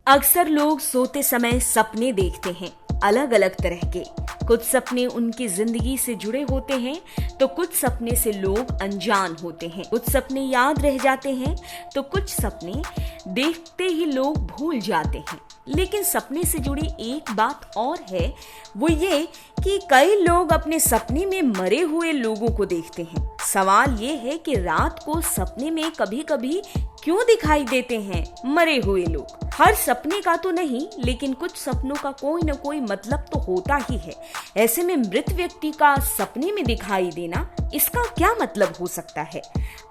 अक्सर लोग सोते समय सपने देखते हैं, अलग अलग तरह के। कुछ सपने उनकी जिंदगी से जुड़े होते हैं तो कुछ सपने से लोग अनजान होते हैं। कुछ सपने याद रह जाते हैं तो कुछ सपने देखते ही लोग भूल जाते हैं। लेकिन सपने से जुड़ी एक बात और है, वो ये कि कई लोग अपने सपने में मरे हुए लोगों को देखते हैं। सवाल ये है कि रात को सपने में कभी कभी क्यों दिखाई देते हैं मरे हुए लोग? हर सपने का तो नहीं, लेकिन कुछ सपनों का कोई न कोई मतलब तो होता ही है। ऐसे में मृत व्यक्ति का सपने में दिखाई देना, इसका क्या मतलब हो सकता है?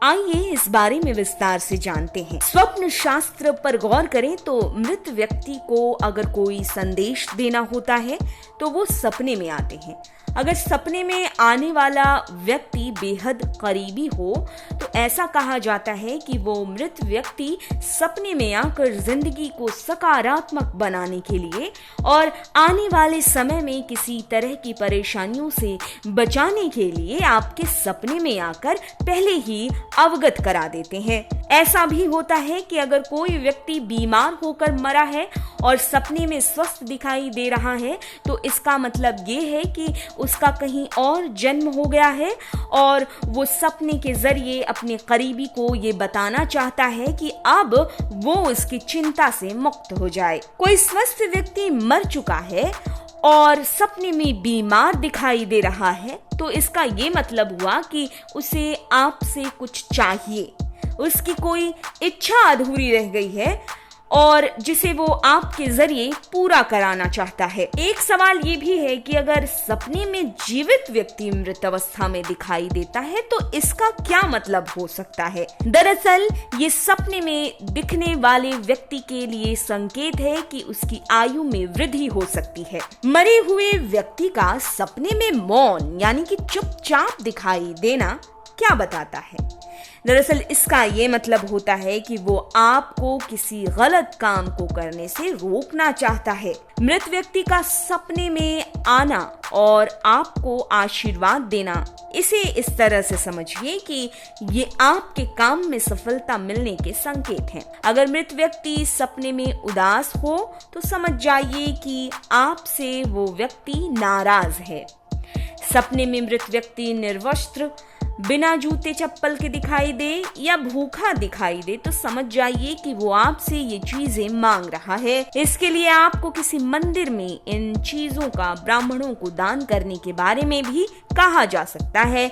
आइए इस बारे में विस्तार से जानते हैं। स्वप्न शास्त्र पर गौर करें तो मृत व्यक्ति को अगर कोई संदेश देना होता है तो वो सपने में आते हैं। अगर सपने में आने वाला व्यक्ति बेहद करीबी हो तो ऐसा कहा जाता है कि वो मृत व्यक्ति सपने में आकर जिंदगी को सकारात्मक बनाने के लिए और आने वाले समय में किसी तरह की परेशानियों से बचाने के लिए आपके सपने में आकर पहले ही अवगत करा देते हैं। ऐसा भी होता है कि अगर कोई व्यक्ति बीमार होकर मरा है और सपने में स्वस्थ दिखाई दे रहा है तो इसका मतलब ये है कि उसका कहीं और जन्म हो गया है और वो सपने के जरिए अपने करीबी को ये बताना चाहता है कि अब वो उसकी चिंता से मुक्त हो जाए। कोई स्वस्थ व्यक्ति मर चुका है और सपने में बीमार दिखाई दे रहा है तो इसका ये मतलब हुआ कि उसे आपसे कुछ चाहिए, उसकी कोई इच्छा अधूरी रह गई है और जिसे वो आपके जरिए पूरा कराना चाहता है। एक सवाल ये भी है कि अगर सपने में जीवित व्यक्ति मृत अवस्था में दिखाई देता है तो इसका क्या मतलब हो सकता है? दरअसल ये सपने में दिखने वाले व्यक्ति के लिए संकेत है कि उसकी आयु में वृद्धि हो सकती है। मरे हुए व्यक्ति का सपने में मौन यानी कि चुपचाप दिखाई देना क्या बताता है? दरअसल इसका ये मतलब होता है कि वो आपको किसी गलत काम को करने से रोकना चाहता है। मृत व्यक्ति का सपने में आना और आपको आशीर्वाद देना, इसे इस तरह से समझिए कि ये आपके काम में सफलता मिलने के संकेत हैं। अगर मृत व्यक्ति सपने में उदास हो तो समझ जाइए कि आपसे वो व्यक्ति नाराज है। सपने में मृत व्यक्ति निर्वस्त्र, बिना जूते चप्पल के दिखाई दे या भूखा दिखाई दे तो समझ जाइए कि वो आपसे ये चीजें मांग रहा है। इसके लिए आपको किसी मंदिर में इन चीजों का ब्राह्मणों को दान करने के बारे में भी कहा जा सकता है।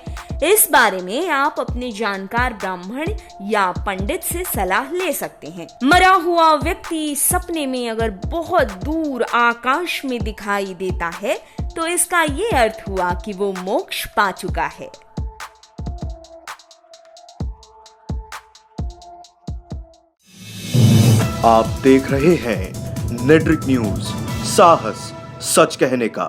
इस बारे में आप अपने जानकार ब्राह्मण या पंडित से सलाह ले सकते हैं। मरा हुआ व्यक्ति सपने में अगर बहुत दूर आकाश में दिखाई देता है तो इसका ये अर्थ हुआ कि वो मोक्ष पा चुका है। आप देख रहे हैं नेट्रिक न्यूज, साहस सच कहने का।